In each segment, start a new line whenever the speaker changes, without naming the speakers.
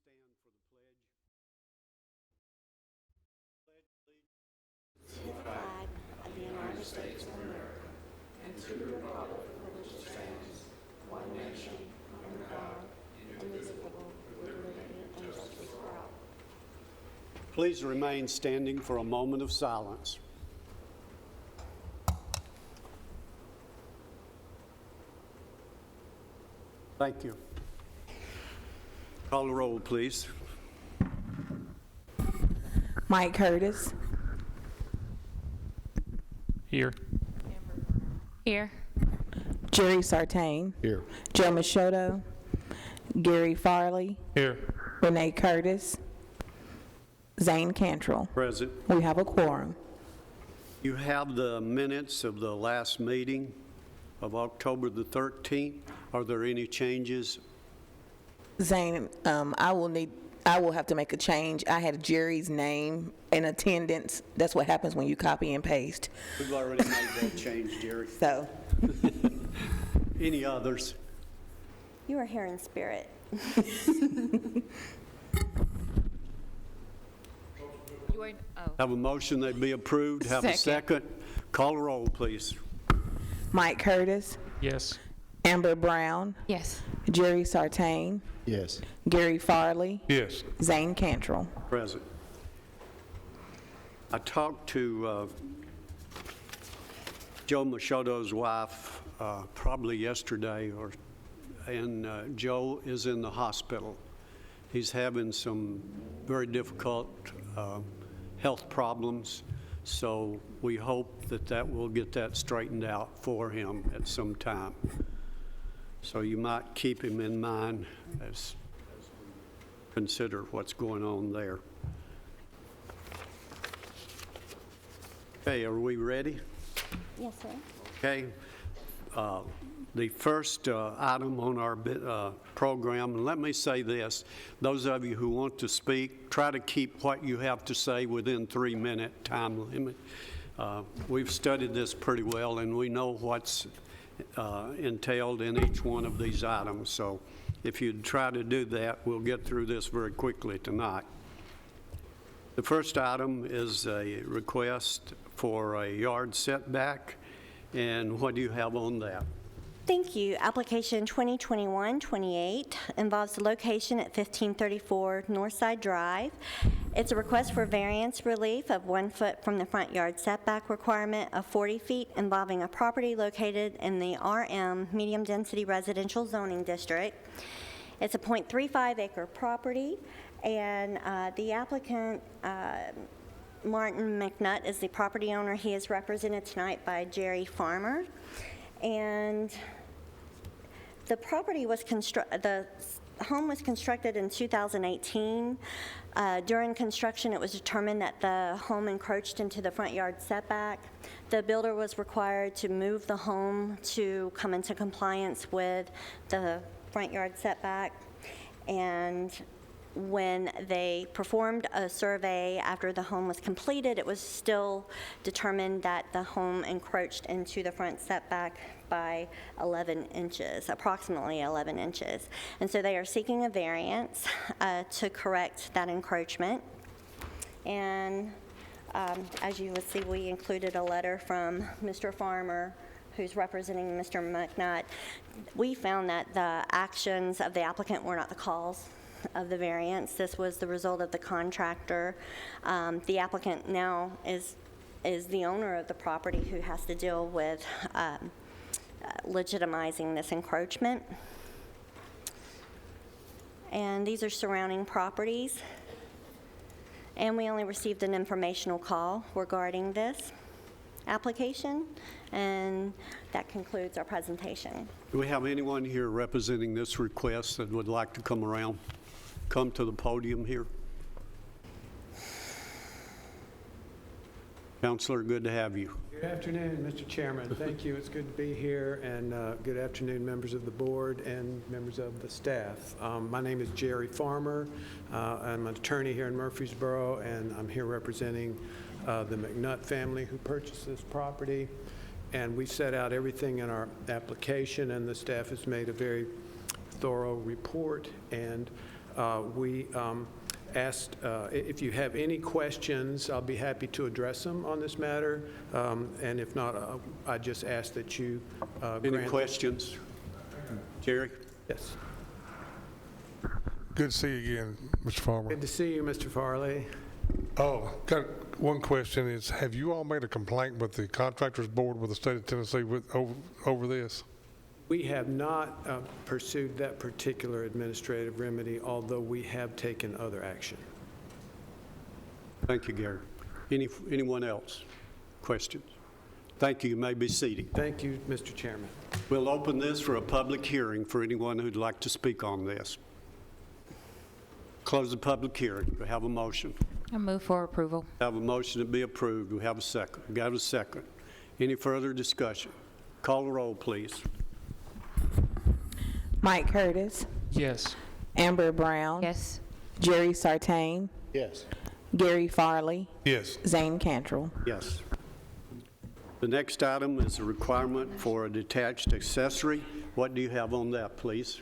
please stand for the pledge?
To the flag of the United States of America and to the republic for which it stands, one nation, under God, indivisible, with liberty and justice for all.
Please remain standing for a moment of silence. Thank you. Call the roll, please.
Mike Curtis.
Here.
Here.
Jerry Sartain.
Here.
Joe Machado. Gary Farley.
Here.
Renee Curtis. Zane Cantrell.
Present.
We have a quorum.
You have the minutes of the last meeting of October the 13th. Are there any changes?
Zane, I will have to make a change. I had Jerry's name in attendance. That's what happens when you copy and paste.
We've already made that change, Jerry.
So,
Any others?
You are here in spirit.
Have a motion that be approved. Have a second. Call the roll, please.
Mike Curtis.
Yes.
Amber Brown.
Yes.
Jerry Sartain.
Yes.
Gary Farley.
Yes.
Zane Cantrell.
Present. I talked to Joe Machado's wife probably yesterday, and Joe is in the hospital. He's having some very difficult health problems, so we hope that will get that straightened out for him at some time. So you might keep him in mind as consider what's going on there. Okay, are we ready?
Yes, sir.
Okay. The first item on our program, and let me say this, those of you who want to speak, try to keep what you have to say within 3-minute time limit. We've studied this pretty well, and we know what's entailed in each one of these items. So if you'd try to do that, we'll get through this very quickly tonight. The first item is a request for a yard setback, and what do you have on that?
Thank you. Application 2021-28 involves the location at 1534 Northside Drive. It's a request for variance relief of 1 foot from the front yard setback requirement of 40 feet involving a property located in the RM Medium Density Residential Zoning District. It's a 0.35 acre property, and the applicant, Martin McNutt, is the property owner. He is represented tonight by Jerry Farmer. And the property was the home was constructed in 2018. During construction, it was determined that the home encroached into the front yard setback. The builder was required to move the home to come into compliance with the front yard setback. And when they performed a survey after the home was completed, it was still determined that the home encroached into the front setback by 11 inches, approximately 11 inches. And so they are seeking a variance to correct that encroachment. And as you would see, we included a letter from Mr. Farmer, who's representing Mr. McNutt. We found that the actions of the applicant were not the cause of the variance. This was the result of the contractor. The applicant now is the owner of the property who has to deal with legitimizing this encroachment. And these are surrounding properties. And we only received an informational call regarding this application, and that concludes our presentation.
Do we have anyone here representing this request that would like to come to the podium here? Counselor, good to have you.
Good afternoon, Mr. Chairman. Thank you. It's good to be here, and good afternoon, members of the board and members of the staff. My name is Jerry Farmer. I'm an attorney here in Murfreesboro, and I'm here representing the McNutt family who purchased this property. And we set out everything in our application, and the staff has made a very thorough report. And We asked, if you have any questions, I'll be happy to address them on this matter. And if not, I just ask that you
Any
grant.
questions? Jerry?
Yes.
Good to see you again, Mr. Farmer.
Good to see you, Mr. Farley.
Oh, got one question is, have you all made a complaint with the Contractors Board with the state of Tennessee over this?
We have not pursued that particular administrative remedy, although we have taken other action.
Thank you, Gary. Anyone else? Questions? Thank you. You may be seated.
Thank you, Mr. Chairman.
We'll open this for a public hearing for anyone who'd like to speak on this. Close the public hearing. Do we have a motion?
I move for approval.
Have a motion to be approved. Do we have a second? We got a second. Any further discussion? Call the roll, please.
Mike Curtis,
Yes.
Amber Brown,
Yes.
Jerry Sartain,
Yes.
Gary Farley,
Yes.
Zane Cantrell.
Yes. The next item is a requirement for a detached accessory. What do you have on that, please?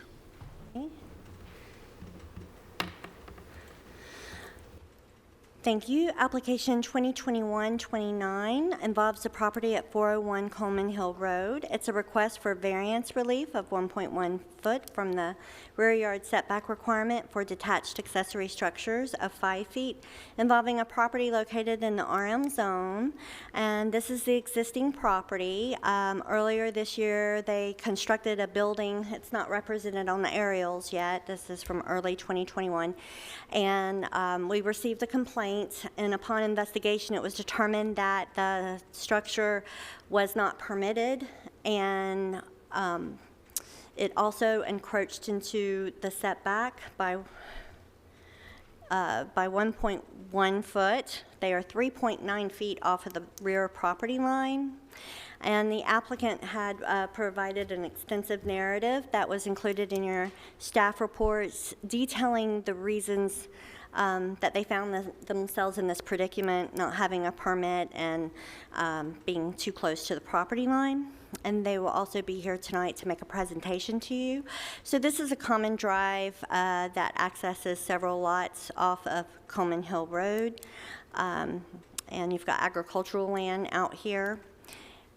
Thank you. Application 2021-29 involves the property at 401 Coleman Hill Road. It's a request for variance relief of 1.1 foot from the rear yard setback requirement for detached accessory structures of 5 feet involving a property located in the RM zone. And this is the existing property. Earlier this year, they constructed a building. It's not represented on the aerials yet. This is from early 2021. And we received a complaint, and upon investigation, it was determined that the structure was not permitted, and it also encroached into the setback by 1.1 foot. They are 3.9 feet off of the rear property line. And the applicant had provided an extensive narrative that was included in your staff reports detailing the reasons that they found themselves in this predicament, not having a permit and being too close to the property line. And they will also be here tonight to make a presentation to you. So this is a common drive that accesses several lots off of Coleman Hill Road. And you've got agricultural land out here.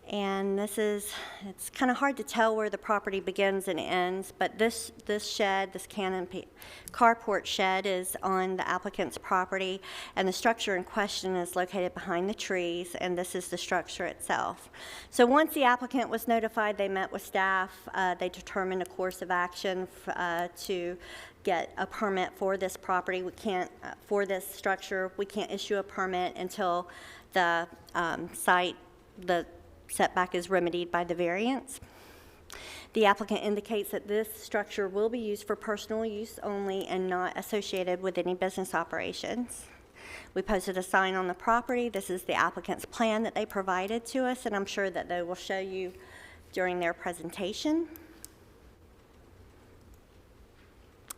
And it's kind of hard to tell where the property begins and ends, but this shed, this carport shed is on the applicant's property, and the structure in question is located behind the trees, and this is the structure itself. So once the applicant was notified, they met with staff. They determined a course of action to get a permit for this property. We can't, for this structure, we can't issue a permit until the the setback is remedied by the variance. The applicant indicates that this structure will be used for personal use only and not associated with any business operations. We posted a sign on the property. This is the applicant's plan that they provided to us, and I'm sure that they will show you during their presentation.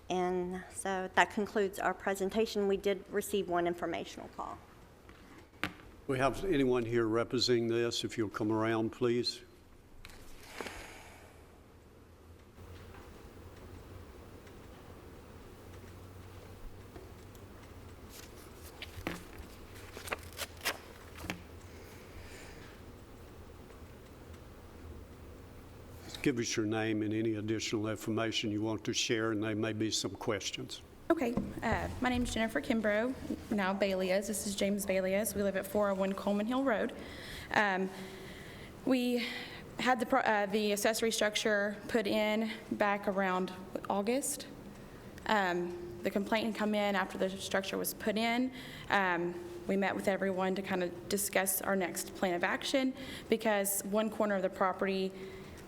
And so that concludes our presentation. We did receive one informational call.
We have anyone here representing this? If you'll come around, please. Just give us your name and any additional information you want to share, and there may be some questions.
Okay, my name is Jennifer Kimbrough, now Balias. This is James Balias. We live at 401 Coleman Hill Road. We had the accessory structure put in back around August. The complaint had come in after the structure was put in. We met with everyone to kind of discuss our next plan of action because one corner of the property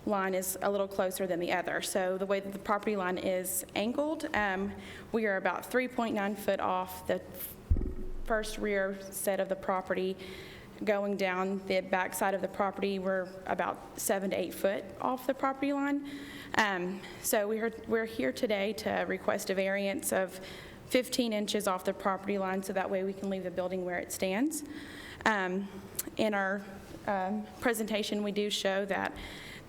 line is a little closer than the other. So the way that the property line is angled, we are about 3.9 foot off the first rear set of the property. Going down the back side of the property, we're about 7 to 8 foot off the property line. So we're here today to request a variance of 15 inches off the property line so that way we can leave the building where it stands. In our presentation, we do show that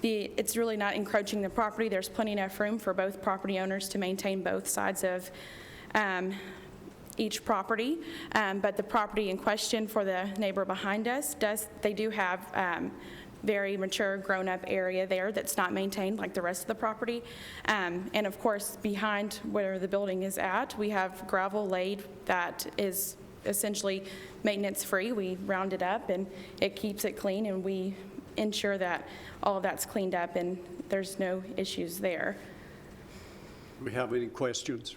it's really not encroaching the property. There's plenty enough room for both property owners to maintain both sides of each property, but the property in question for the neighbor behind us they do have very mature, grown-up area there that's not maintained like the rest of the property. And of course, behind where the building is at, we have gravel laid that is essentially maintenance-free. We round it up and it keeps it clean, and we ensure that all of that's cleaned up and there's no issues there.
Do we have any questions?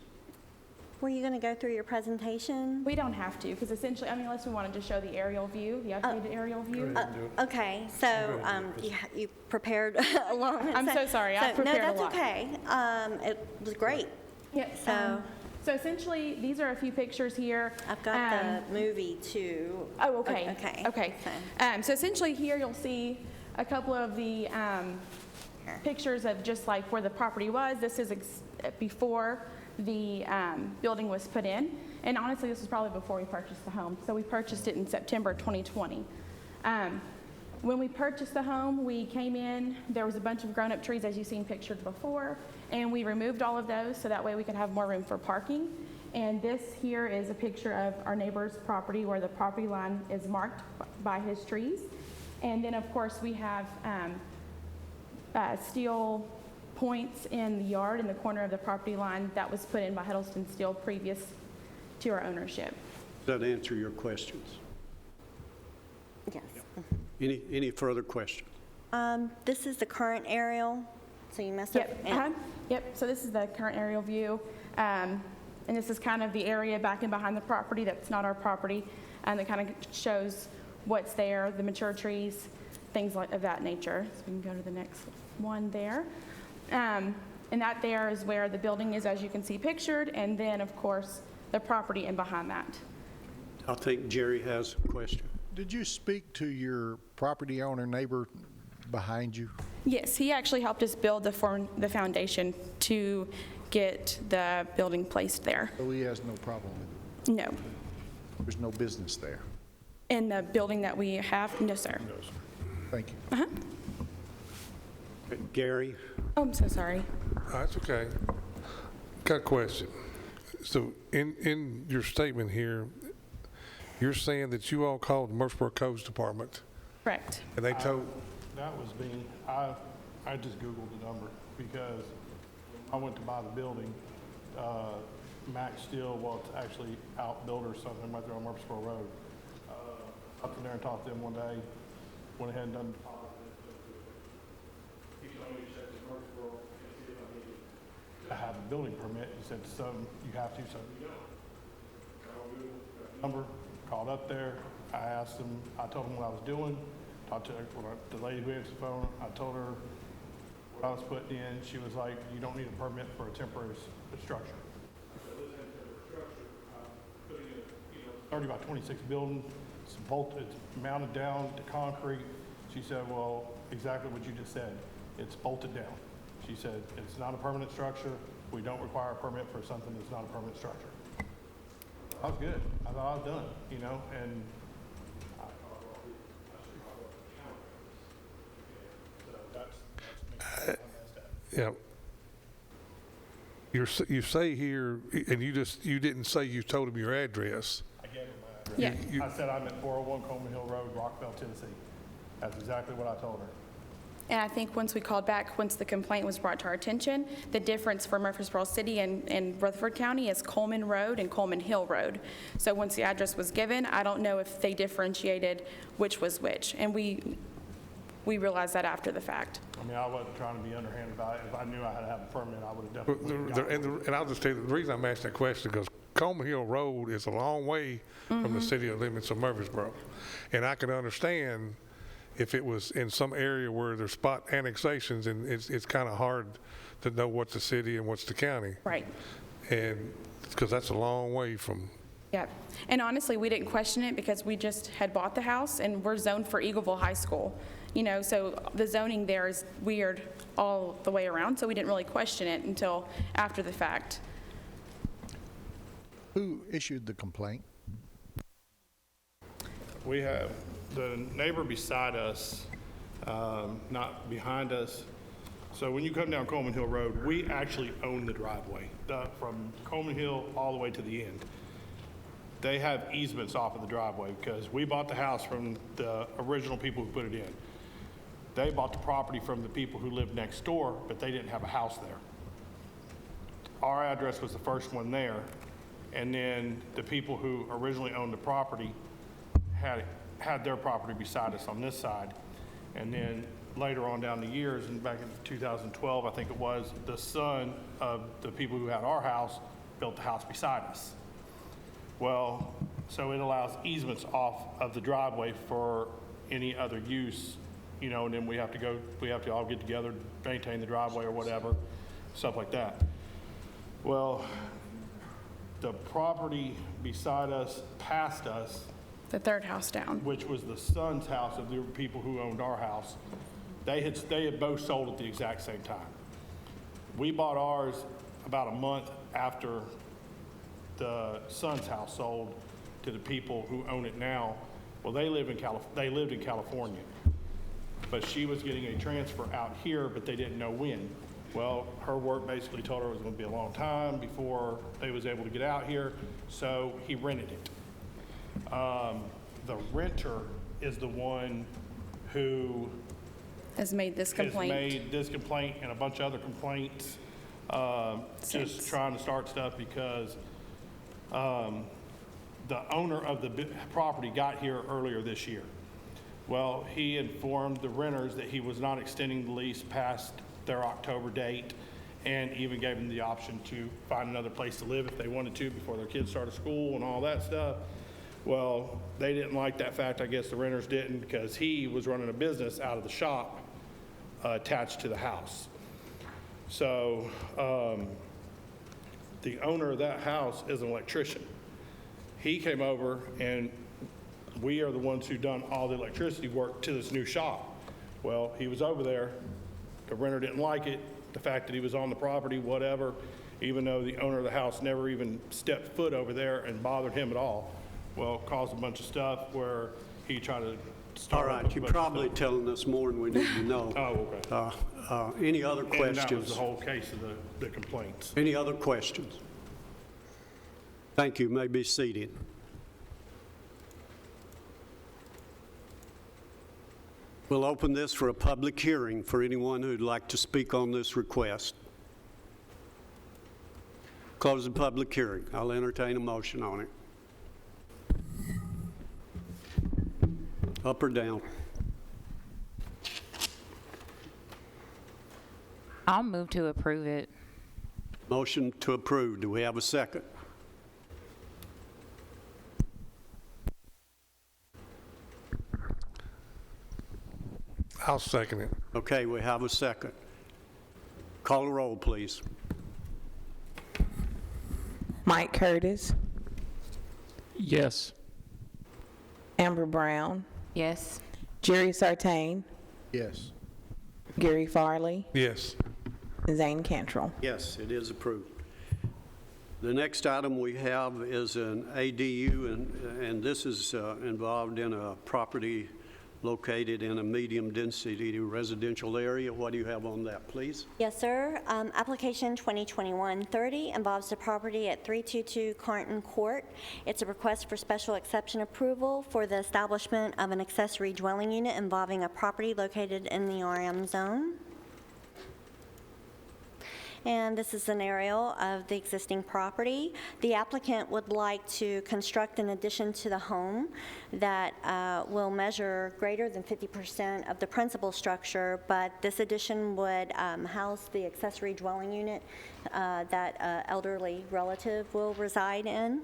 Were you going to go through your presentation?
We don't have to, because essentially, I mean, unless we wanted to show the aerial view, the updated aerial view.
Okay, so you prepared a long.
I'm so sorry, I prepared a lot.
No, that's okay. It was great.
Yep. So essentially, these are a few pictures here.
I've got the movie too.
Oh, okay.
Okay.
So essentially here you'll see a couple of the pictures of just like where the property was. This is before the building was put in. And honestly, this was probably before we purchased the home. So we purchased it in September 2020. When we purchased the home, we came in, there was a bunch of grown-up trees as you've seen pictured before, and we removed all of those so that way we could have more room for parking. And this here is a picture of our neighbor's property where the property line is marked by his trees. And then of course we have steel points in the yard in the corner of the property line that was put in by Huddleston Steel previous to our ownership.
Does that answer your questions?
Yes.
Any further questions?
This is the current aerial, so you messed up.
Yep. Yep. So this is the current aerial view. And this is kind of the area back and behind the property that's not our property. And it kind of shows what's there, the mature trees, things of that nature. So we can go to the next one there. And that there is where the building is, as you can see pictured. And then, of course, the property in behind that.
I think Jerry has a question.
Did you speak to your property owner neighbor behind you?
Yes, he actually helped us build the foundation to get the building placed there.
So he has no problem with it?
No.
There's no business there?
In the building that we have, no, sir.
No, sir. Thank you.
Gary?
Oh, I'm so sorry.
That's okay. Got a question. So in your statement here, you're saying that you all called the Murfreesboro Codes Department,
Correct.
and they told,
That was me. I just Googled the number because I went to buy the building. Max Steel, well, it's actually Outbuilder or something right there on Murfreesboro Road. Up in there and talked to them one day, went ahead and done the deposit. He told me, he said, to Murfreesboro, see if I needed to have a building permit. He said, some you have to, some you don't. Number, called up there. I asked him, I told him what I was doing. Talked to the lady who answered the phone. I told her what I was putting in. She was like, you don't need a permit for a temporary structure. I said, this ain't a temporary structure. I'm putting a 30 by 26 building. It's bolted, it's mounted down to concrete. She said, well, exactly what you just said. It's bolted down. She said, it's not a permanent structure. We don't require a permit for something that's not a permanent structure. I was good. I thought I was done, and
yeah. You say here, and you didn't say you told him your address.
I gave him my address.
Yeah.
I said I'm at 401 Coleman Hill Road, Rockville, Tennessee. That's exactly what I told her.
And I think once we called back, once the complaint was brought to our attention, the difference for Murfreesboro City and Rutherford County is Coleman Road and Coleman Hill Road. So once the address was given, I don't know if they differentiated which was which. And we realized that after the fact.
I mean, I wasn't trying to be underhanded about it. If I knew I had to have a permit, I would have definitely gotten it.
And I'll just tell you, the reason I'm asking that question, because Coleman Hill Road is a long way from the city limits of Murfreesboro. And I can understand if it was in some area where there's spot annexations, and it's kind of hard to know what's the city and what's the county.
Right.
And, because that's a long way from.
Yeah. And honestly, we didn't question it because we just had bought the house and we're zoned for Eagleville High School. So the zoning there is weird all the way around, so we didn't really question it until after the fact.
Who issued the complaint?
We have the neighbor beside us, not behind us. So when you come down Coleman Hill Road, we actually own the driveway, from Coleman Hill all the way to the end. They have easements off of the driveway because we bought the house from the original people who put it in. They bought the property from the people who lived next door, but they didn't have a house there. Our address was the first one there, and then the people who originally owned the property had their property beside us on this side. And then later on down the years, and back in 2012, I think it was, the son of the people who had our house built the house beside us. Well, so it allows easements off of the driveway for any other use, you know, and then we have to all get together, maintain the driveway or whatever, stuff like that. Well, the property beside us, past us,
The third house down.
which was the son's house of the people who owned our house, they had both sold at the exact same time. We bought ours about a month after the son's house sold to the people who own it now. Well, they lived in California, but she was getting a transfer out here, but they didn't know when. Well, her work basically told her it was going to be a long time before they was able to get out here, so he rented it. The renter is the one who
Has made this complaint.
has made this complaint and a bunch of other complaints, just trying to start stuff because the owner of the property got here earlier this year. Well, he informed the renters that he was not extending the lease past their October date, and even gave them the option to find another place to live if they wanted to before their kids started school and all that stuff. Well, they didn't like that fact. I guess the renters didn't, because he was running a business out of the shop attached to the house. So the owner of that house is an electrician. He came over, and we are the ones who done all the electricity work to this new shop. Well, he was over there. The renter didn't like it, the fact that he was on the property, whatever, even though the owner of the house never even stepped foot over there and bothered him at all. Well, caused a bunch of stuff where he tried to
All
start.
right, you're probably telling us more than we need to know.
Oh, okay.
Any other
And that was
questions?
the whole case of the complaints.
Any other questions? Thank you. You may be seated. We'll open this for a public hearing for anyone who'd like to speak on this request. Close the public hearing. I'll entertain a motion on it. Up or down?
I'll move to approve it.
Motion to approve. Do we have a second?
I'll second it.
Okay, we have a second. Call the roll, please.
Mike Curtis,
Yes.
Amber Brown,
Yes.
Jerry Sartain,
Yes.
Gary Farley,
Yes.
and Zane Cantrell.
Yes, it is approved. The next item we have is an ADU, and this is involved in a property located in a medium-density residential area. What do you have on that, please?
Yes, sir. Application 2021-30 involves the property at 322 Carnton Court. It's a request for special exception approval for the establishment of an accessory dwelling unit involving a property located in the RM zone. And this is an aerial of the existing property. The applicant would like to construct an addition to the home that will measure greater than 50% of the principal structure, but this addition would house the accessory dwelling unit that an elderly relative will reside in.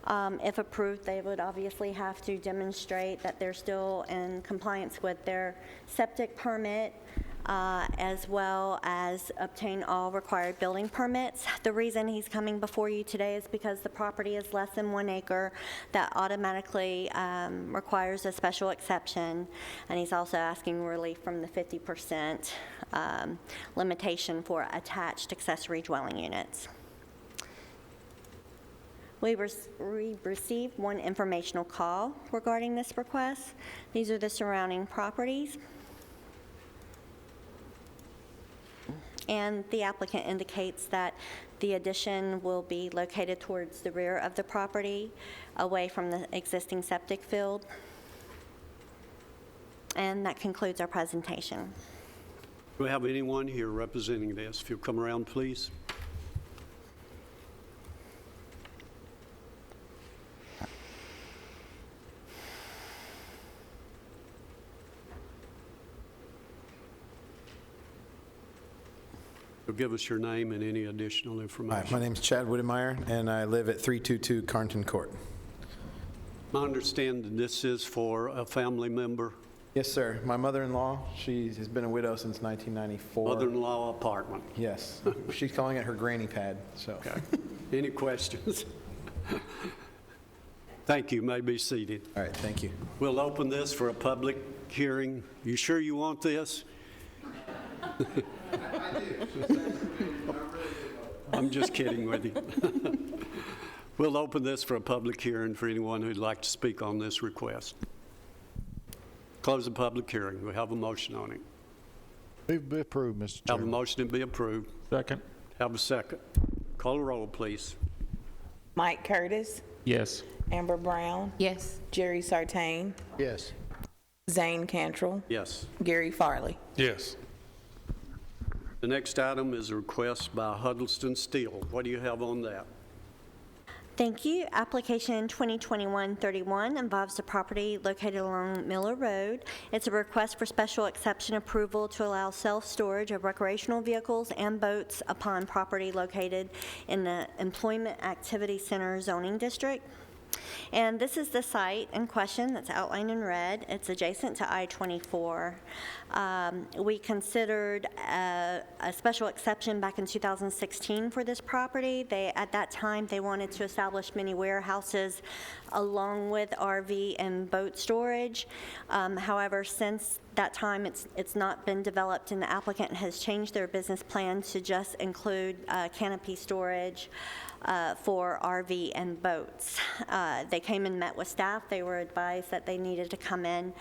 If approved, they would obviously have to demonstrate that they're still in compliance with their septic permit, as well as obtain all required building permits. The reason he's coming before you today is because the property is less than 1 acre. That automatically requires a special exception, and he's also asking relief from the 50% limitation for attached accessory dwelling units. We received one informational call regarding this request. These are the surrounding properties. And the applicant indicates that the addition will be located towards the rear of the property, away from the existing septic field. And that concludes our presentation.
Do we have anyone here representing this? If you'll come around, please. You'll give us your name and any additional
Hi,
information.
my name's Chad Whittemire, and I live at 322 Carnton Court.
I understand that this is for a family member,
Yes, sir. My mother-in-law, she has been a widow since 1994.
mother-in-law apartment.
Yes. She's calling it her granny pad, so.
Okay. Any questions? Thank you. May be seated.
All right, thank you.
We'll open this for a public hearing. You sure you want this? I'm just kidding with you. We'll open this for a public hearing for anyone who'd like to speak on this request. Close the public hearing. We have a motion on it.
Move be approved, Mr.
Have a
Chairman.
motion to be approved.
Second.
Have a second. Call a roll, please.
Mike Curtis,
Yes.
Amber Brown,
Yes.
Jerry Sartain,
Yes.
Zane Cantrell,
Yes.
Gary Farley.
Yes.
The next item is a request by Huddleston Steel. What do you have on that?
Thank you. Application 2021-31 involves a property located along Miller Road. It's a request for special exception approval to allow self-storage of recreational vehicles and boats upon property located in the Employment Activity Center zoning district. And this is the site in question that's outlined in red. It's adjacent to I-24. We considered a special exception back in 2016 for this property. At that time, they wanted to establish many warehouses along with RV and boat storage. However, since that time, it's not been developed, and the applicant has changed their business plan to just include canopy storage for RV and boats. They came and met with staff. They were advised that they needed to come in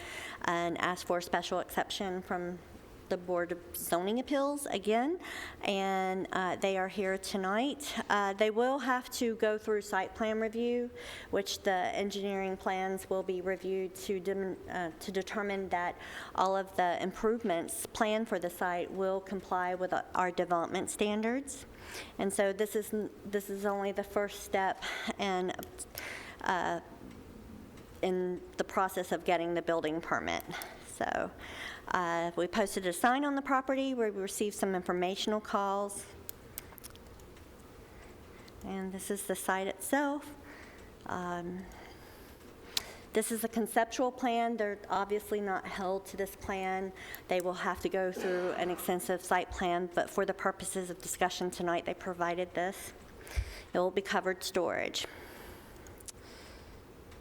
and ask for a special exception from the Board of Zoning Appeals again, and they are here tonight. They will have to go through site plan review, which the engineering plans will be reviewed to determine that all of the improvements planned for the site will comply with our development standards. And so this is only the first step in the process of getting the building permit. So we posted a sign on the property. We received some informational calls. And this is the site itself. This is a conceptual plan. They're obviously not held to this plan. They will have to go through an extensive site plan, but for the purposes of discussion tonight, they provided this. It will be covered storage.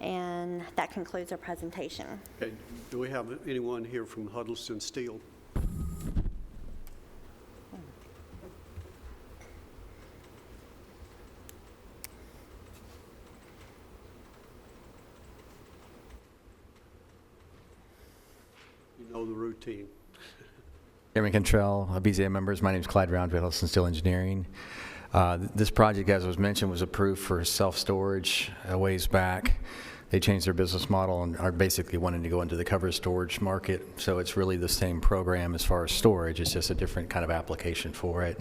And that concludes our presentation.
Okay. Do we have anyone here from Huddleston Steel? You know the routine.
Chairman Cantrell, BZA members, my name is Clyde Round, Huddleston Steel Engineering. This project, as was mentioned, was approved for self-storage a ways back. They changed their business model and are basically wanting to go into the covered storage market. So it's really the same program as far as storage. It's just a different kind of application for it.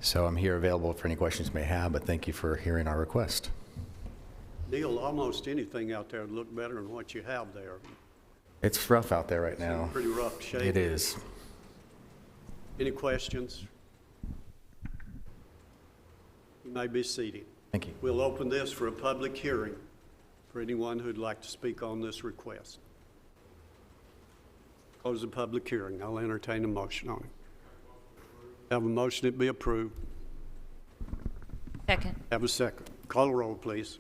So I'm here available for any questions you may have, but thank you for hearing our request.
Neil, almost anything out there would look better than what you have there.
It's rough out there right now.
Pretty rough shape.
It is.
Any questions? You may be seated.
Thank you.
We'll open this for a public hearing for anyone who'd like to speak on this request. Close the public hearing. I'll entertain a motion on it. Have a motion to be approved.
Second.
Have a second. Call the roll, please.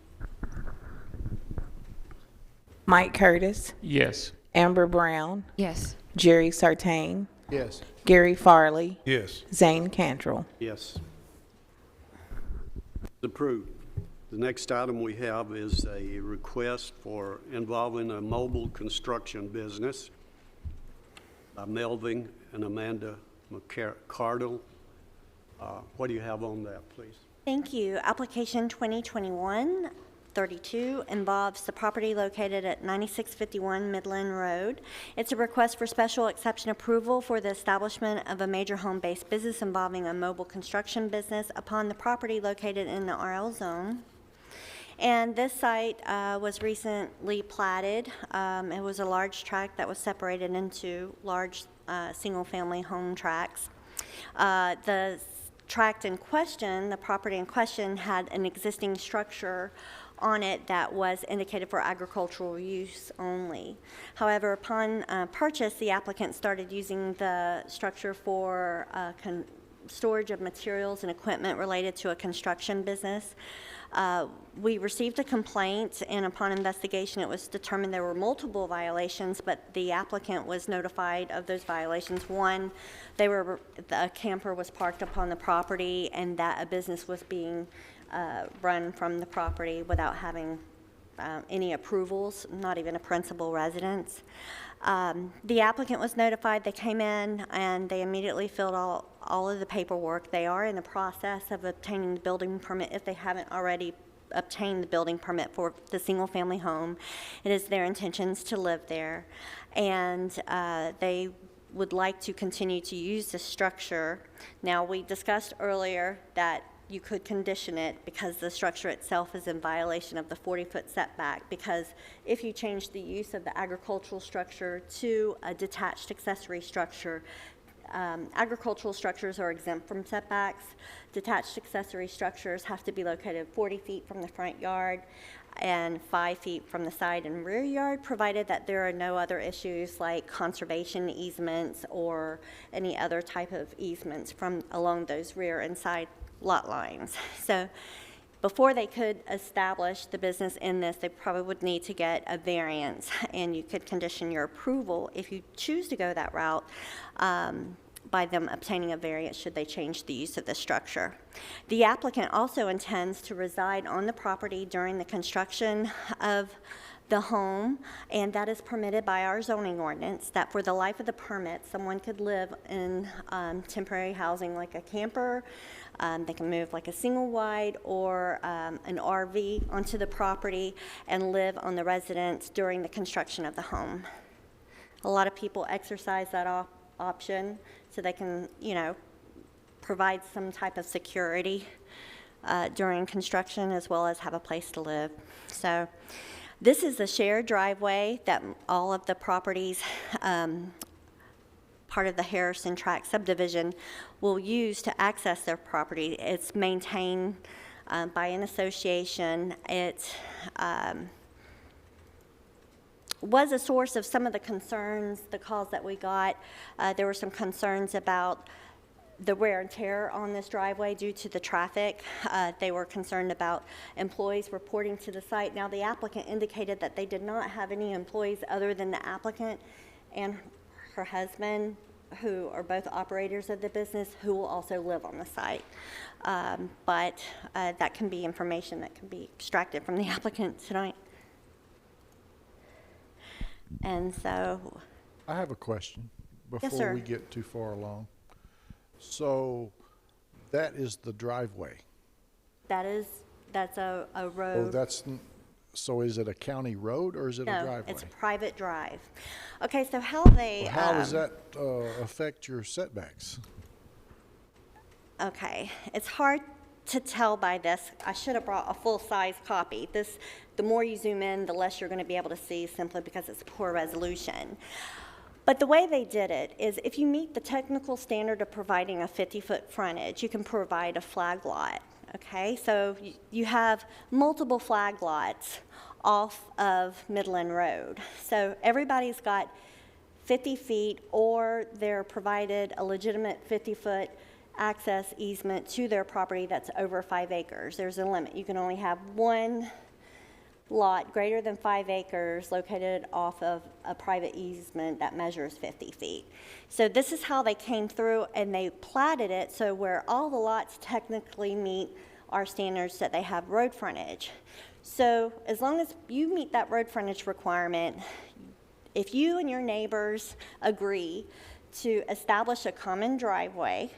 Mike Curtis,
Yes.
Amber Brown,
Yes.
Jerry Sartain,
Yes.
Gary Farley,
Yes.
Zane Cantrell.
Yes. Approved. The next item we have is a request for involving a mobile construction business by Melvin and Amanda McCardle What do you have on that, please?
Thank you. Application 2021-32 involves the property located at 9651 Midland Road. It's a request for special exception approval for the establishment of a major home-based business involving a mobile construction business upon the property located in the RL zone. And this site was recently platted. It was a large tract that was separated into large single-family home tracts. The tract in question, the property in question, had an existing structure on it that was indicated for agricultural use only. However, upon purchase, the applicant started using the structure for storage of materials and equipment related to a construction business. We received a complaint, and upon investigation, it was determined there were multiple violations, but the applicant was notified of those violations. One, a camper was parked upon the property, and that a business was being run from the property without having any approvals, not even a principal residence. The applicant was notified. They came in and they immediately filled all of the paperwork. They are in the process of obtaining the building permit if they haven't already obtained the building permit for the single-family home. It is their intentions to live there, and they would like to continue to use the structure. Now, we discussed earlier that you could condition it because the structure itself is in violation of the 40-foot setback, because if you change the use of the agricultural structure to a detached accessory structure, agricultural structures are exempt from setbacks. Detached accessory structures have to be located 40 feet from the front yard and 5 feet from the side and rear yard, provided that there are no other issues like conservation easements or any other type of easements from along those rear and side lot lines. So before they could establish the business in this, they probably would need to get a variance, and you could condition your approval if you choose to go that route by them obtaining a variance should they change the use of the structure. The applicant also intends to reside on the property during the construction of the home, and that is permitted by our zoning ordinance, that for the life of the permit, someone could live in temporary housing like a camper. They can move like a single wide or an RV onto the property and live on the residence during the construction of the home. A lot of people exercise that option so they can, provide some type of security during construction as well as have a place to live. So this is the shared driveway that all of the properties, part of the Harrison Tract subdivision, will use to access their property. It's maintained by an association. It was a source of some of the concerns, the calls that we got. There were some concerns about the wear and tear on this driveway due to the traffic. They were concerned about employees reporting to the site. Now, the applicant indicated that they did not have any employees other than the applicant and her husband, who are both operators of the business, who will also live on the site. But that can be information that can be extracted from the applicant tonight. And so,
I have a question
Yes,
before
sir.
we get too far along. So that is the driveway.
that's a
Oh,
road.
so is it a county road or is it a
No,
driveway?
it's a private drive. Okay, so how they...
Well, how does that affect your setbacks?
Okay, it's hard to tell by this. I should have brought a full-size copy. The more you zoom in, the less you're going to be able to see, simply because it's poor resolution. But the way they did it is, if you meet the technical standard of providing a 50-foot frontage, you can provide a flag lot. Okay, so you have multiple flag lots off of Midland Road. So everybody's got 50 feet, or they're provided a legitimate 50-foot access easement to their property that's over 5 acres. There's a limit. You can only have one lot greater than 5 acres located off of a private easement that measures 50 feet. So this is how they came through, and they platted it so where all the lots technically meet our standards that they have road frontage. So as long as you meet that road frontage requirement, if you and your neighbors agree to establish a common driveway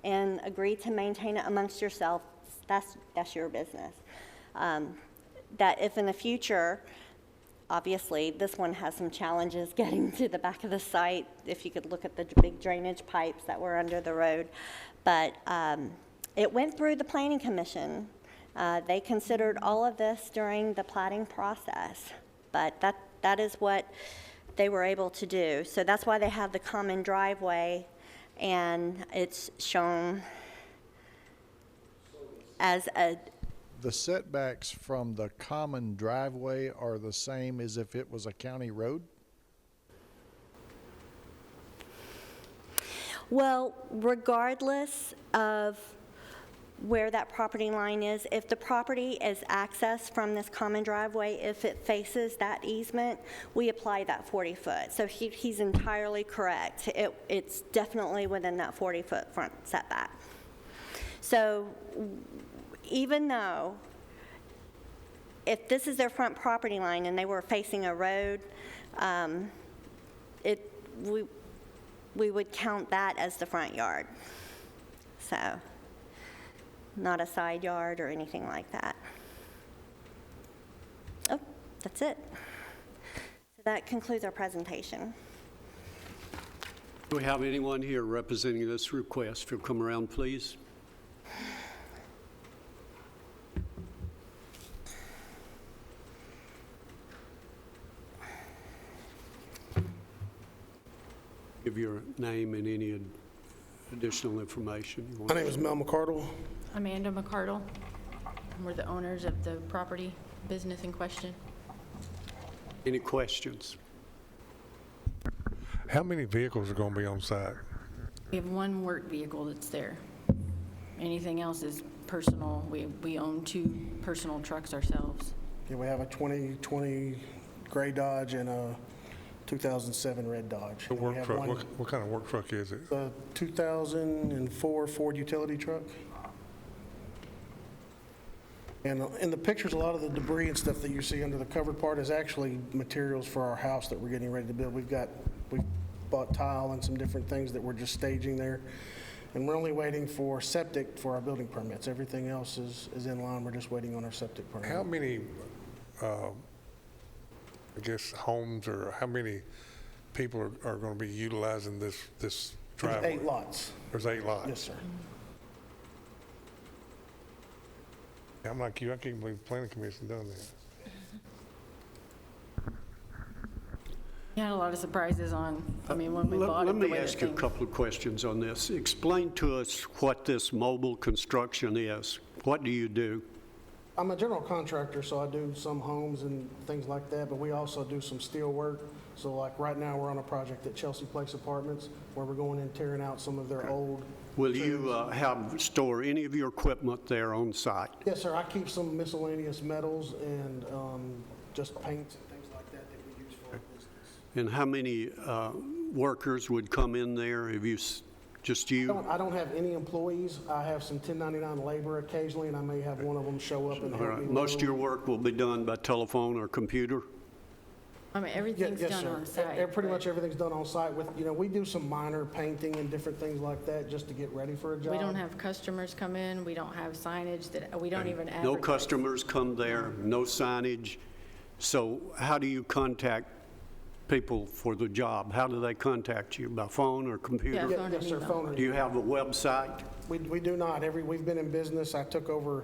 and agree to maintain it amongst yourselves, that's your business. That if in the future, obviously, this one has some challenges getting to the back of the site, if you could look at the big drainage pipes that were under the road. But it went through the Planning Commission. They considered all of this during the plating process, but that is what they were able to do. So that's why they have the common driveway, and it's shown as a...
The setbacks from the common driveway are the same as if it was a county road?
Well, regardless of where that property line is, if the property is accessed from this common driveway, if it faces that easement, we apply that 40 foot. So he's entirely correct. It's definitely within that 40-foot front setback. So even though if this is their front property line and they were facing a road, we would count that as the front yard. So not a side yard or anything like that. Oh, that's it. So that concludes our presentation.
Do we have anyone here representing this request? If you'll come around, please. Give your name and any additional information you want.
My name is Mel McCardle.
Amanda McCardle. We're the owners of the property business in question.
Any questions?
How many vehicles are going to be on site?
We have one work vehicle that's there. Anything else is personal. We own 2 personal trucks ourselves.
Yeah, we have a 2020 gray Dodge and a 2007 red Dodge.
The work truck, what kind of work truck is it?
A 2004 Ford utility truck. And in the pictures, a lot of the debris and stuff that you see under the covered part is actually materials for our house that we're getting ready to build. We've bought tile and some different things that we're just staging there. And we're only waiting for septic for our building permits. Everything else is in line. We're just waiting on our septic permit.
How many, I guess, homes or how many people are going to be utilizing this driveway?
There's 8 lots.
There's 8 lots?
Yes, sir.
I'm like you, I can't believe the planning commission done that.
We had a lot of surprises on, when we bought it.
Let me ask you a couple of questions on this. Explain to us what this mobile construction is. What do you do?
I'm a general contractor, so I do some homes and things like that, but we also do some steel work. So like right now, we're on a project at Chelsea Place Apartments where we're going and tearing out some of their old.
Will you store any of your equipment there on site?
Yes, sir. I keep some miscellaneous metals and just paints and things like that we use for our business.
And how many workers would come in there? Have you, just you?
I don't have any employees. I have some 1099 labor occasionally, and I may have one of them show up and help me.
Most of your work will be done by telephone or computer?
Everything's
yes,
done
sir.
on site.
Pretty much everything's done on site with, we do some minor painting and different things like that just to get ready for a job.
We don't have customers come in. We don't have signage that, we don't even advertise.
No customers come there, no signage. So how do you contact people for the job? How do they contact you? By phone or computer?
Yeah, phone
Yes,
and
sir,
email.
phone or
Do you have a website?
We do not. We've been in business. I took over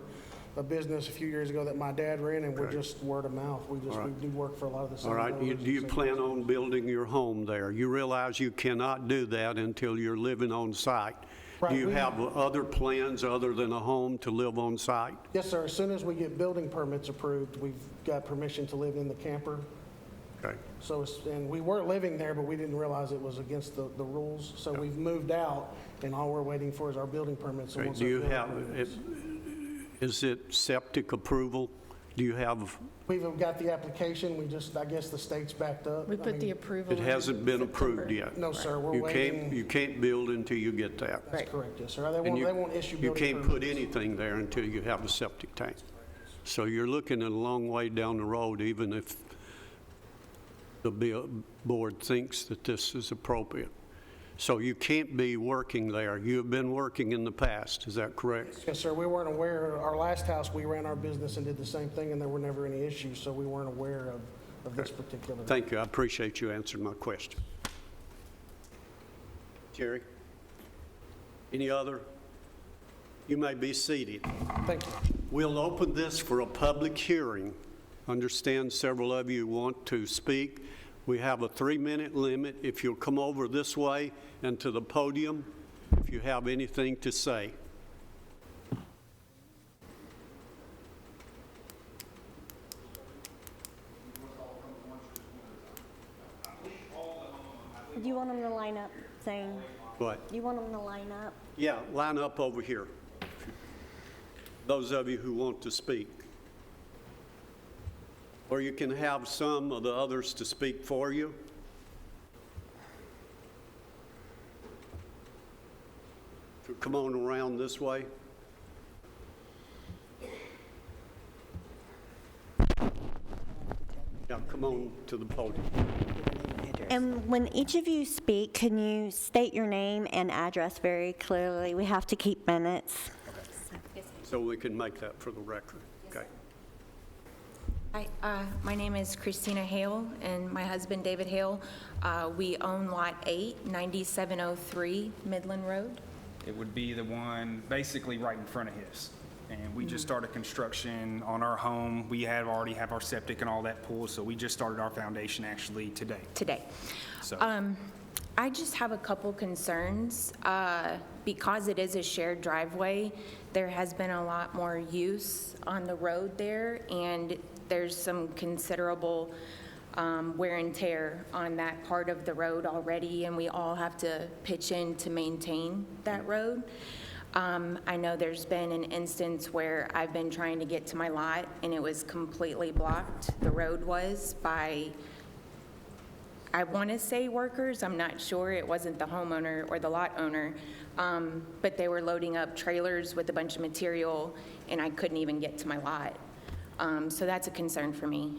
a business a few years ago that my dad ran, and we're just word of mouth. We do work for a lot of the same.
All right, do you plan on building your home there? You realize you cannot do that until you're living on site.
Right,
Do you have other plans other than a home to live on site?
Yes, sir. As soon as we get building permits approved, we've got permission to live in the camper.
Okay.
So, and we were living there, but we didn't realize it was against the rules. So we've moved out, and all we're waiting for is our building permits. And once
Do
our
you
building
have,
permits-
is it septic approval? Do you have,
We've got the application. I guess the state's backed up.
We put the approval
it
in
hasn't been
September.
approved yet?
No, sir. We're
You
waiting.
can't build until you get that.
That's correct, yes, sir. They
And
won't issue
you
building
can't
permits.
put anything there until you have a septic tank. So you're looking at a long way down the road, even if the board thinks that this is appropriate. So you can't be working there. You have been working in the past, is that correct?
Yes, sir, we weren't aware, our last house, we ran our business and did the same thing, and there were never any issues, so we weren't aware of this particular.
Thank you. I appreciate you answering my question. Jerry? Any other? You may be seated.
Thank you.
We'll open this for a public hearing. Understand several of you want to speak. We have a 3-minute limit. If you'll come over this way and to the podium, if you have anything to say.
Do you want them to line up, Zane?
What?
You want them to line up?
Yeah, line up over here. Those of you who want to speak. Or you can have some of the others to speak for you. So come on around this way. Yeah, come on to the podium.
And when each of you speak, can you state your name and address very clearly? We have to keep minutes.
So we can make that for the record. Okay.
Hi, my name is Christina Hale, and my husband, David Hale. We own Lot 8, 9703 Midland Road.
It would be the one basically right in front of his. And we just started construction on our home. We already have our septic and all that pool, so we just started our foundation actually today.
So. I just have a couple concerns. Because it is a shared driveway, there has been a lot more use on the road there, and there's some considerable wear and tear on that part of the road already, and we all have to pitch in to maintain that road. I know there's been an instance where I've been trying to get to my lot, and it was completely blocked. The road was by, I want to say workers, I'm not sure. It wasn't the homeowner or the lot owner, but they were loading up trailers with a bunch of material, and I couldn't even get to my lot. So that's a concern for me.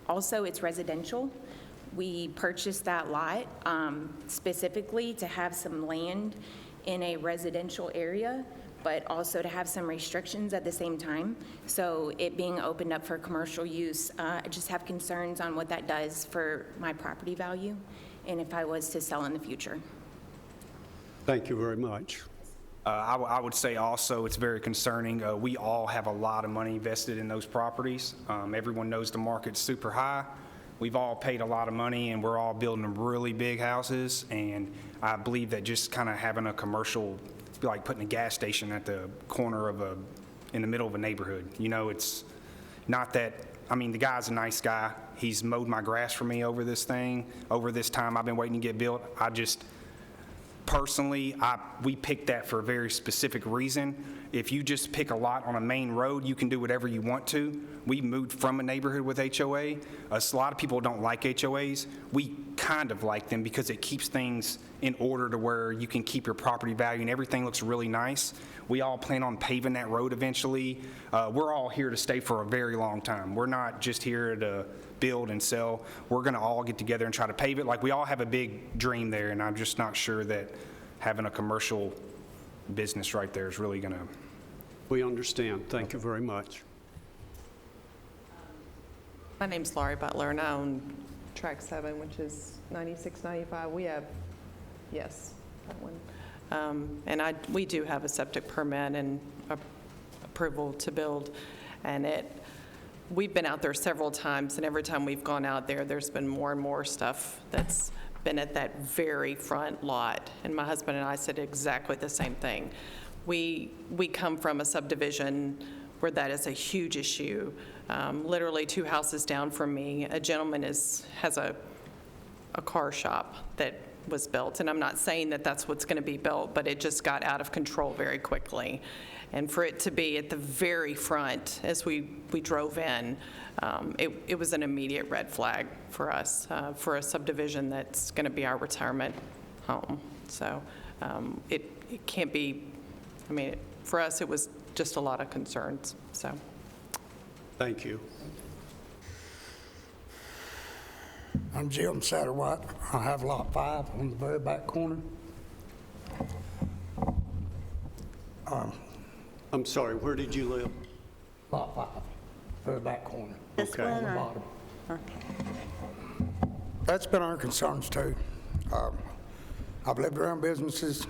Also, it's residential. We purchased that lot specifically to have some land in a residential area, but also to have some restrictions at the same time. So it being opened up for commercial use, I just have concerns on what that does for my property value and if I was to sell in the future.
Thank you very much.
I would say also it's very concerning. We all have a lot of money invested in those properties. Everyone knows the market's super high. We've all paid a lot of money, and we're all building really big houses, and I believe that just kind of having a commercial, like putting a gas station at the corner of in the middle of a neighborhood, you know, it's not that, I mean, the guy's a nice guy. He's mowed my grass for me over this time I've been waiting to get built. I just, personally, we picked that for a very specific reason. If you just pick a lot on a main road, you can do whatever you want to. We moved from a neighborhood with HOA. A lot of people don't like HOAs. We kind of like them because it keeps things in order to where you can keep your property value and everything looks really nice. We all plan on paving that road eventually. We're all here to stay for a very long time. We're not just here to build and sell. We're going to all get together and try to pave it. Like, we all have a big dream there, and I'm just not sure that having a commercial business right there is really going to.
We understand. Thank you very much.
My name's Laurie Butler, and I own Track 7, which is 9695. We have, yes, that one. And we do have a septic permit and approval to build, and we've been out there several times, and every time we've gone out there, there's been more and more stuff that's been at that very front lot. And my husband and I said exactly the same thing. We come from a subdivision where that is a huge issue. Literally 2 houses down from me, a gentleman has a car shop that was built. And I'm not saying that that's what's going to be built, but it just got out of control very quickly. And for it to be at the very front as we drove in, it was an immediate red flag for us, for a subdivision that's going to be our retirement home. So it can't be, I mean, for us, it was just a lot of concerns, so.
Thank you.
I'm Jim Satterwhite. I have Lot 5 on the very back corner.
I'm sorry, where did you live?
Lot 5, very back corner.
This
Okay.
one,
On the
or-
bottom.
Okay.
That's been our concerns too. I've lived around businesses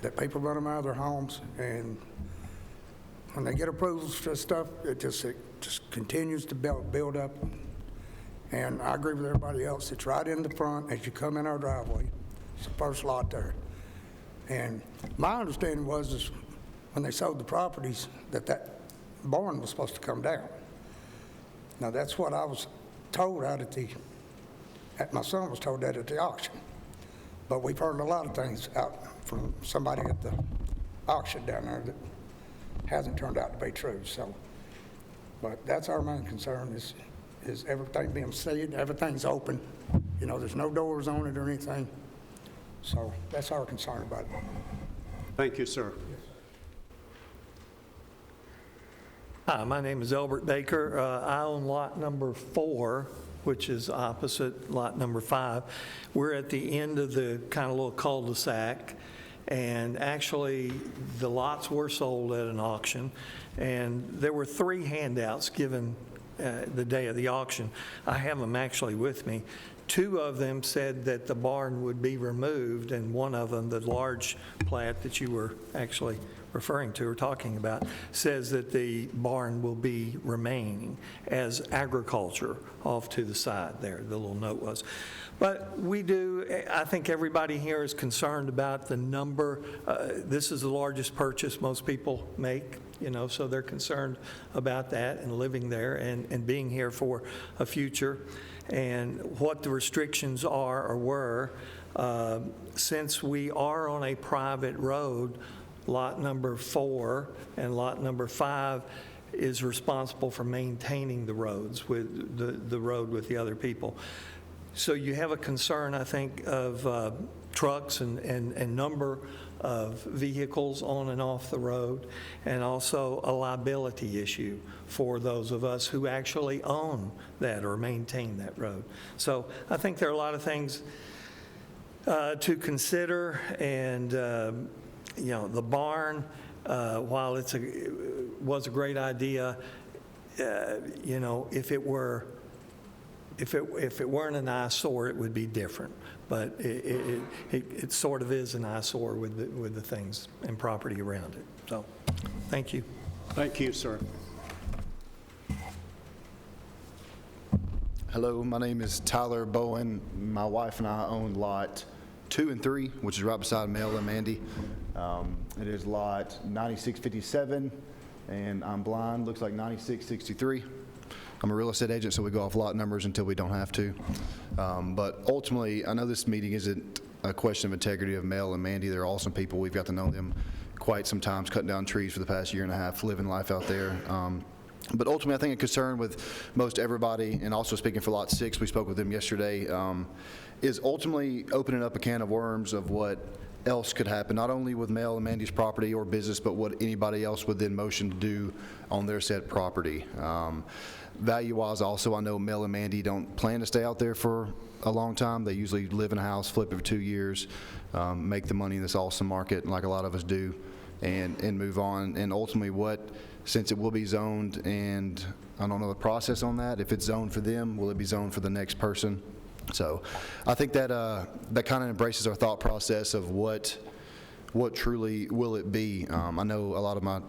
that people run them out of their homes, and when they get approvals for stuff, it just continues to build up. And I agree with everybody else. It's right in the front as you come in our driveway. It's the first lot there. And my understanding was is when they sold the properties that barn was supposed to come down. Now, that's what I was told my son was told that at the auction. But we've heard a lot of things out from somebody at the auction down there that hasn't turned out to be true, so. But that's our main concern is everything being seen, everything's open. You know, there's no doors on it or anything. So that's our concern about it.
Thank you, sir.
Hi, my name is Elbert Baker. I own lot number 4, which is opposite lot number 5. We're at the end of the kind of little cul-de-sac, and actually the lots were sold at an auction, and there were 3 handouts given the day of the auction. I have them actually with me. 2 of them said that the barn would be removed, and one of them, the large plat that you were actually referring to or talking about, says that the barn will be remaining as agriculture off to the side there, the little note was. But I think everybody here is concerned about the number. This is the largest purchase most people make, so they're concerned about that and living there and being here for a future. And what the restrictions are or were, since we are on a private road, lot number 4 and lot number 5 is responsible for maintaining the roads with the road with the other people. So you have a concern, I think, of trucks and number of vehicles on and off the road, and also a liability issue for those of us who actually own that or maintain that road. So I think there are a lot of things to consider, and the barn, while it was a great idea, if it weren't an eyesore, it would be different. But it sort of is an eyesore with the things and property around it. So, thank you.
Thank you, sir.
Hello, my name is Tyler Bowen. My wife and I own lot 2 and 3, which is right beside Mel and Mandy. It is lot 9657, and I'm blind, looks like 9663. I'm a real estate agent, so we go off lot numbers until we don't have to. But ultimately, I know this meeting isn't a question of integrity of Mel and Mandy. They're awesome people. We've got to know them quite some times, cutting down trees for the past year and a half, living life out there. But ultimately, I think a concern with most everybody, and also speaking for lot 6, we spoke with them yesterday, is ultimately opening up a can of worms of what else could happen, not only with Mel and Mandy's property or business, but what anybody else would then motion to do on their said property. Value-wise, also, I know Mel and Mandy don't plan to stay out there for a long time. They usually live in a house, flip it for 2 years, make the money in this awesome market, like a lot of us do, and move on. And ultimately, since it will be zoned, and I don't know the process on that, if it's zoned for them, will it be zoned for the next person? So I think that that kind of embraces our thought process of what truly will it be. I know a lot of my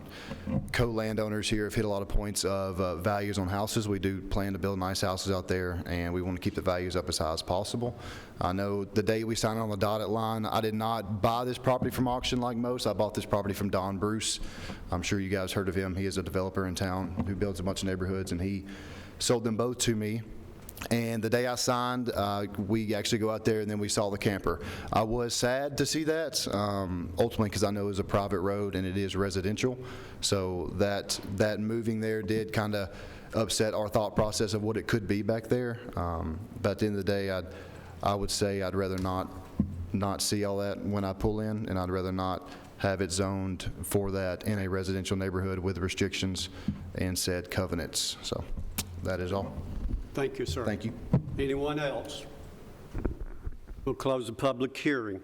co-landowners here have hit a lot of points of values on houses. We do plan to build nice houses out there, and we want to keep the values up as high as possible. I know the day we signed on the dotted line, I did not buy this property from auction like most. I bought this property from Don Bruce. I'm sure you guys heard of him. He is a developer in town who builds a bunch of neighborhoods, and he sold them both to me. And the day I signed, we actually go out there and then we saw the camper. I was sad to see that, ultimately because I know it's a private road and it is residential. So that moving there did kind of upset our thought process of what it could be back there. But at the end of the day, I would say I'd rather not see all that when I pull in, and I'd rather not have it zoned for that in a residential neighborhood with restrictions and said covenants. So that is all.
Thank you, sir.
Thank you.
Anyone else? We'll close the public hearing.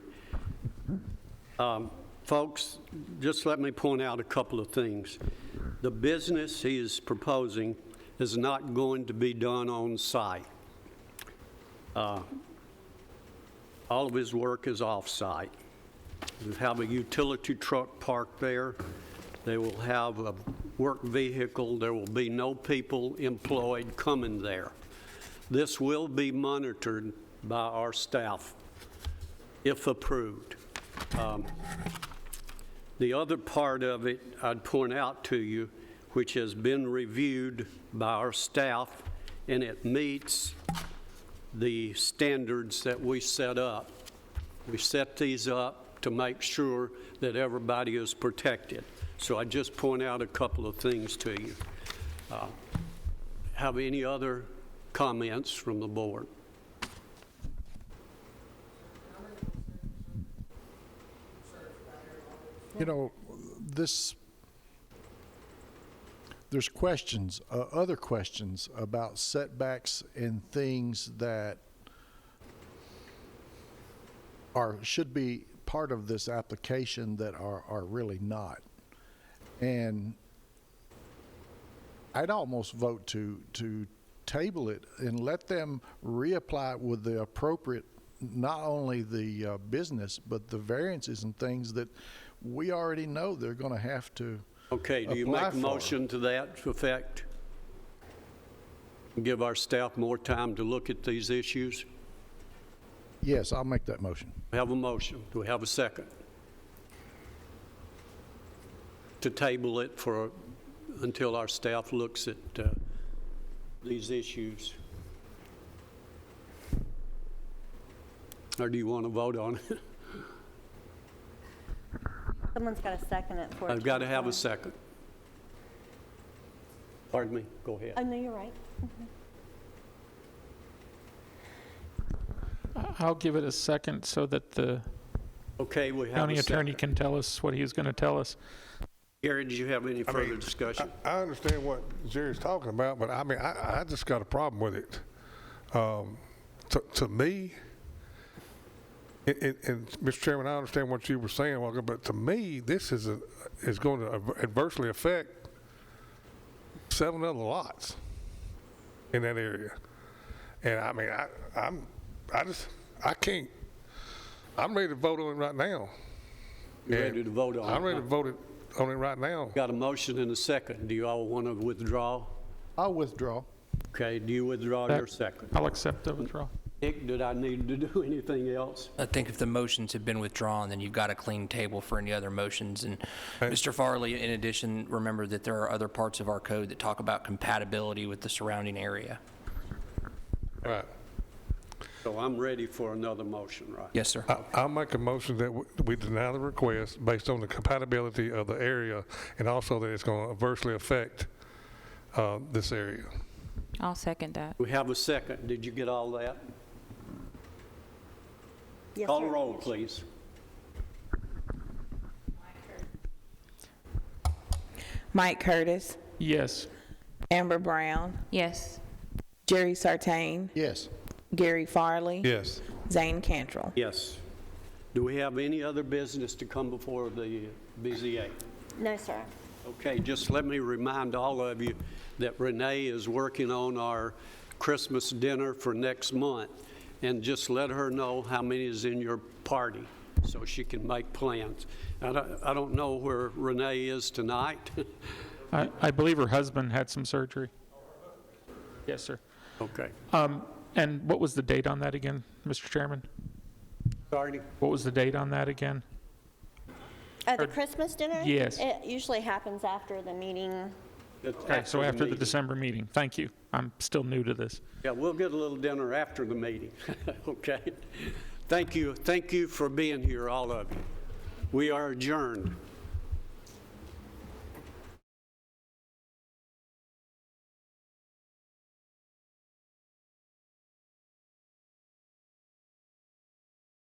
Folks, just let me point out a couple of things. The business he is proposing is not going to be done on site. All of his work is off-site. We'll have a utility truck parked there. They will have a work vehicle. There will be no people employed coming there. This will be monitored by our staff, if approved. The other part of it I'd point out to you, which has been reviewed by our staff, and it meets the standards that we set up. We set these up to make sure that everybody is protected. So I just point out a couple of things to you. Have any other comments from the board?
You know, there's questions, other questions about setbacks and things that should be part of this application that are really not. And I'd almost vote to table it and let them reapply with the appropriate, not only the business, but the variances and things that we already know they're going to have to
Okay, do you make a motion to that effect? Give our staff more time to look at these issues?
Yes, I'll make that motion.
We have a motion. Do we have a second? To table it until our staff looks at these issues. Or do you want to vote on it?
Someone's got to second it for it.
I've got to have a second. Pardon me, go ahead.
Oh, no, you're right.
I'll give it a second so that the
Okay, we have
county
a
attorney
second.
can tell us what he's going to tell us.
Gary, did you have any further discussion?
I understand what Jerry's talking about, but I mean, I just got a problem with it. To me, and Mr. Chairman, I understand what you were saying, Walker, but to me, this is going to adversely affect 7 other lots in that area. And I mean, I can't. I'm ready to vote on it right now.
You're ready to vote on it?
I'm ready to vote on it right now.
Got a motion and a second. Do you all want to withdraw?
I'll withdraw.
Okay, do you withdraw your second?
I'll accept the withdrawal.
Nick, did I need to do anything else?
I think if the motions have been withdrawn, then you've got a clean table for any other motions. And Mr. Farley, in addition, remember that there are other parts of our code that talk about compatibility with the surrounding area.
Right.
So I'm ready for another motion, right?
Yes, sir.
I'll make a motion that we deny the request based on the compatibility of the area and also that it's going to adversely affect this area.
I'll second that.
We have a second. Did you get all that?
Yes,
Call
sir.
the roll, please.
Mike Curtis,
Yes.
Amber Brown,
Yes.
Jerry Sartain,
Yes.
Gary Farley,
Yes.
Zane Cantrell.
Yes. Do we have any other business to come before the BZA?
No, sir.
Okay, just let me remind all of you that Renee is working on our Christmas dinner for next month. And just let her know how many is in your party so she can make plans. I don't know where Renee is tonight.
I believe her husband had some surgery. Yes, sir.
Okay.
And what was the date on that again, Mr. Chairman?
Sorry?
What was the date on that again?
The Christmas dinner?
Yes.
It usually happens after the meeting.
Okay, so after the December meeting. Thank you. I'm still new to this.
Yeah, we'll get a little dinner after the meeting. Okay. Thank you. Thank you for being here, all of you. We are adjourned.